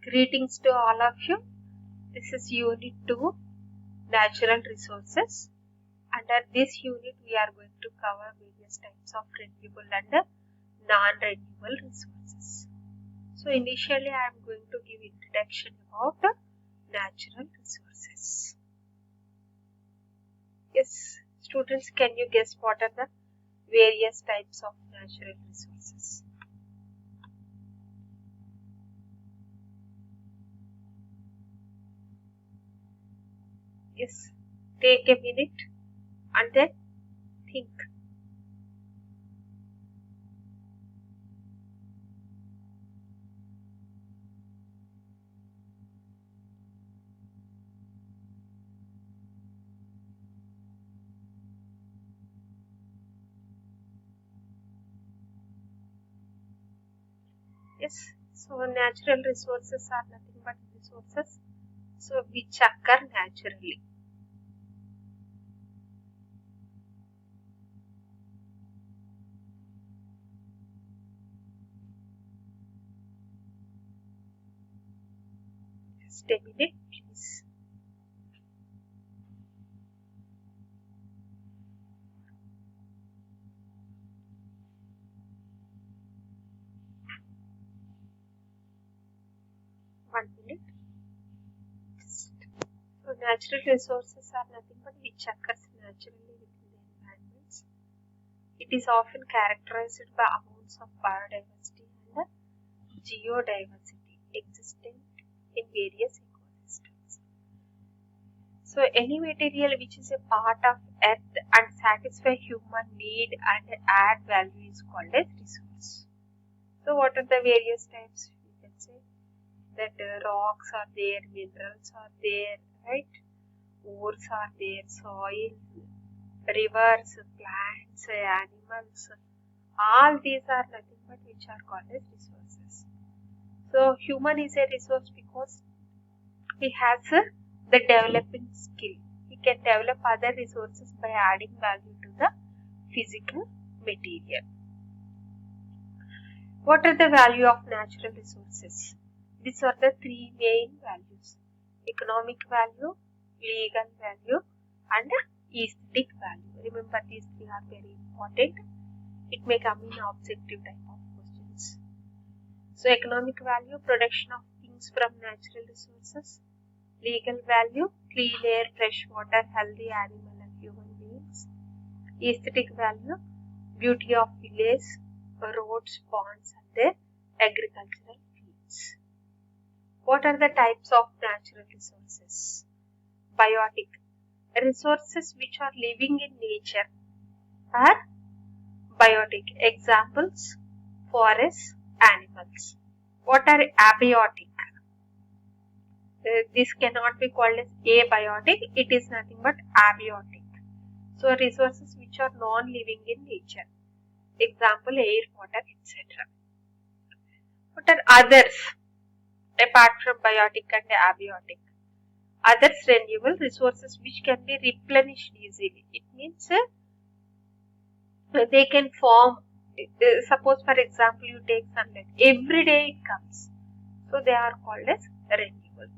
Greetings to all of you. This is Unit 2, Natural Resources. Under this unit, we are going to cover various types of renewable and non-renewable resources. So initially, I am going to give introduction about natural resources. Yes, students, can you guess what are the various types of natural resources? Yes, take a minute and then think. Yes, so natural resources are nothing but resources which occur naturally. Just a minute, please. One minute. So natural resources are nothing but which occurs naturally within the environments. It is often characterized by amounts of biodiversity and geodiversity existing in various ecosystems. So any material which is a part of earth and satisfy human need and add value is called as resource. So what are the various types? We can say that rocks are there, minerals are there, right? Ores are there, soil, rivers, plants, animals. All these are nothing but which are called as resources. So human is a resource because he has the developing skill. He can develop other resources by adding value to the physical material. What are the value of natural resources? These are the three main values: economic value, legal value, and aesthetic value. Remember, these three are very important. It may come in objective type of questions. So, economic value, production of things from natural resources. Legal value, clean air, fresh water, healthy animal and human beings. Aesthetic value, beauty of village, roads, ponds, and their agricultural fields. What are the types of natural resources? Biotic. Resources which are living in nature are biotic. Examples: forests, animals. What are abiotic? This cannot be called as abiotic, it is nothing but abiotic. So resources which are non-living in nature. Example: air, water, etc. What are others apart from biotic and abiotic? Others renewable resources which can be replenished easily. It means they can form. Suppose for example you take sunlight, every day it comes. So they are called as renewable.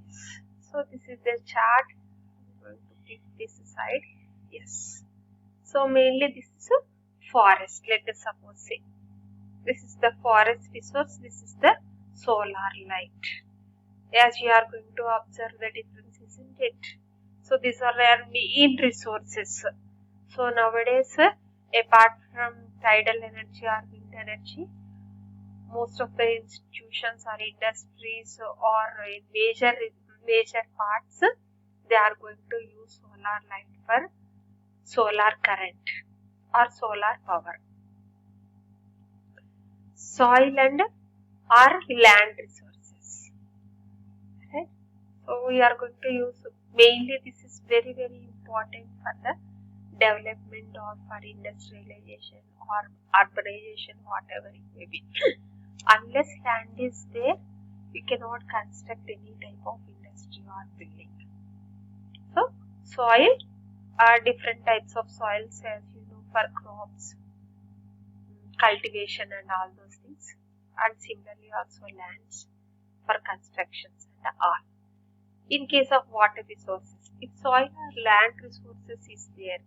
Yes. So this is the chart. I'm going to keep this aside. Yes. So mainly this is a forest. Let us suppose say this is the forest resource. This is the solar light. As you are going to observe the difference, isn't it? So these are our main resources. So nowadays, apart from tidal energy or wind energy, most of the institutions or industries or in major parts, they are going to use solar light for solar current or solar power. Soil and or land resources. Right? So we are going to use mainly, this is very important for the development or for industrialization or urbanization, whatever it may be. Unless land is there, you cannot construct any type of industry or building. So soil are different types of soils, as you know, for crops, cultivation and all those things. and similarly also lands for constructions and all. In case of water resources, if soil or land resources is there,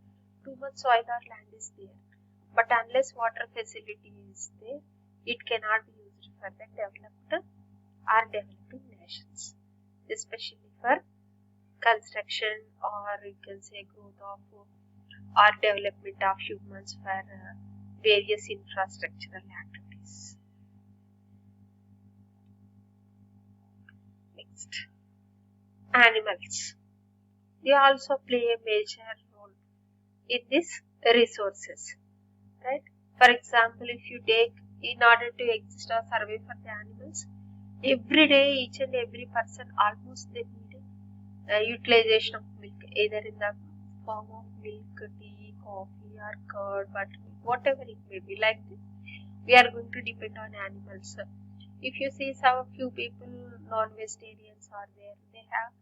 too much soil or land is there, but unless water facility is there, it cannot be used for the developed or developing nations, especially for construction or you can say growth of or development of humans for various infrastructural activities. Next, animals. They also play a major role in these resources, right? For example, if you take, in order to exist or survive for the animals, every day each and every person almost they need utilization of milk, either in the form of milk, tea, coffee or curd, buttermilk, whatever it may be. Like this, we are going to depend on animals. If you see some few people, non-vegetarians are there, they have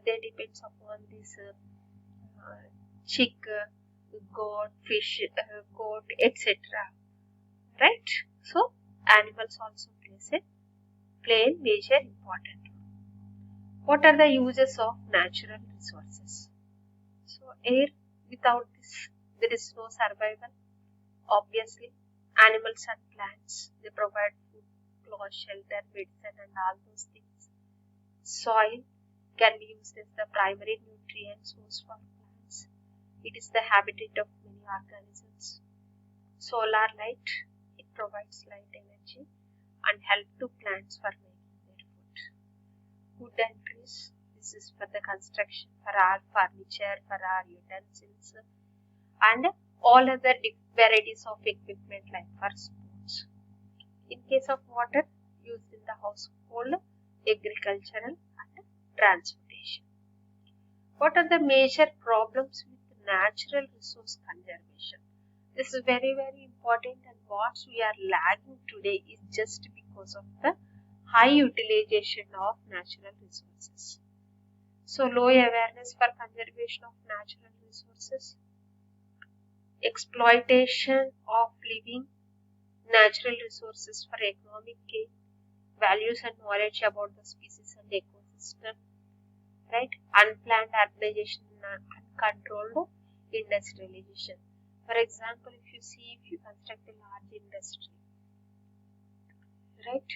they depends upon this chick, goat, fish, goat, etc. Right? So animals also play a major important role. What are the uses of natural resources? So air, without this there is no survival. Obviously, animals and plants, they provide food, clothes, shelter, medicine and all those things. Soil can be used as the primary nutrient source for plants. It is the habitat of many organisms. Solar light, it provides light energy and help to plants for making their food. Wood and trees, this is for the construction, for our furniture, for our utensils and all other varieties of equipment like for sports. In case of water, used in the household, agricultural and transportation. What are the major problems with natural resource conservation? This is very, very important, and what we are lagging today is just because of the high utilization of natural resources. So, low awareness for conservation of natural resources, exploitation of living natural resources for economic gain, values and knowledge about the species and ecosystem, right? Unplanned urbanization and uncontrolled industrialization. For example, if you construct a large industry, right,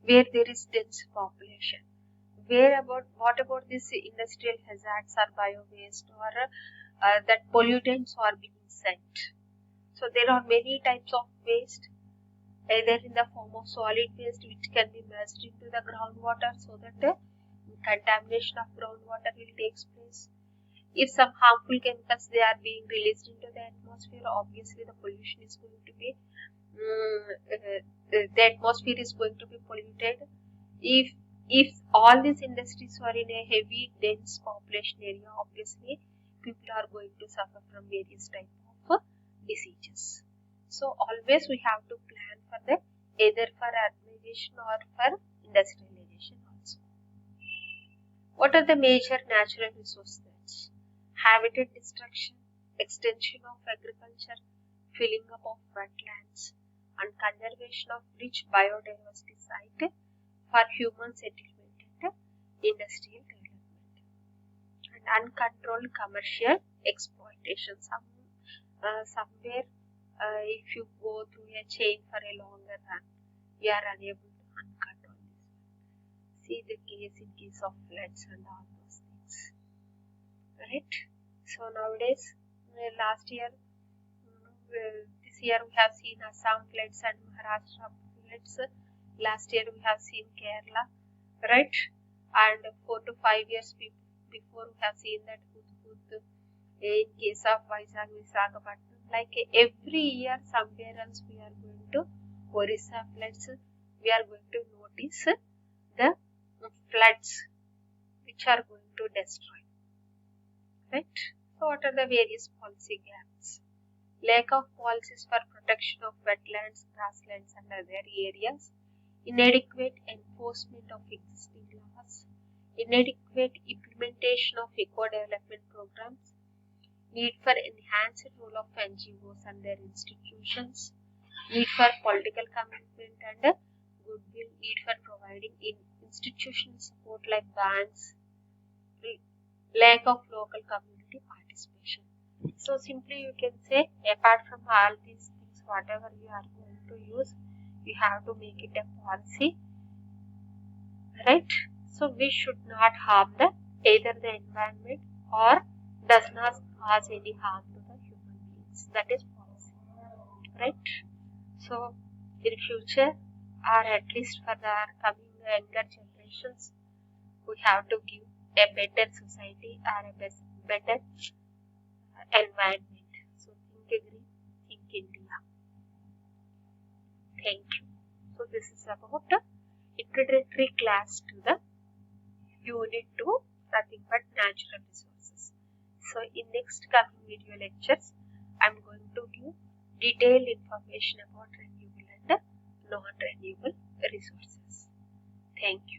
where there is dense population, what about these industrial hazards or bio-waste or that pollutants are being sent? So there are many types of waste, either in the form of solid waste which can be merged into the groundwater so that the contamination of groundwater will take place. If some harmful chemicals they are being released into the atmosphere, obviously the pollution is going to be the atmosphere is going to be polluted. If all these industries are in a heavy dense population area, obviously people are going to suffer from various types of diseases. So always we have to plan for the either for urbanization or for industrialization also. What are the major natural resource threats? Habitat destruction, extension of agriculture, filling up of wetlands, and conservation of rich biodiversity site for human settlement and industrial development, and uncontrolled commercial exploitation. Somewhere, if you go through a chain for a longer run, you are unable to uncontrol this. See the case in case of floods and all those things, right? So nowadays, last year, this year we have seen Assam floods and Maharashtra floods. Last year we have seen Kerala, right? And 4 to 5 years before we have seen that Hudhud in case of Vizag, Visakhapatnam. Like every year somewhere else we are going to Orissa floods. We are going to notice the floods which are going to destroy, right? So what are the various policy gaps? Lack of policies for protection of wetlands, grasslands and other areas, inadequate enforcement of existing laws, inadequate implementation of eco-development programs, need for enhanced role of NGOs and their institutions, need for political commitment and goodwill, need for providing institutional support like banks, lack of local community participation. So simply you can say, apart from all these things, whatever you are going to use, you have to make it a policy, right? So we should not harm either the environment or does not cause any harm to the human beings. That is policy, right? So in future, or at least for the coming younger generations, we have to give a better society or a better environment. So think green, think India. Thank you. So this is about the introductory class to the unit 2, nothing but natural resources. So in next coming video lectures, I am going to give detailed information about renewable and non-renewable resources. Thank you.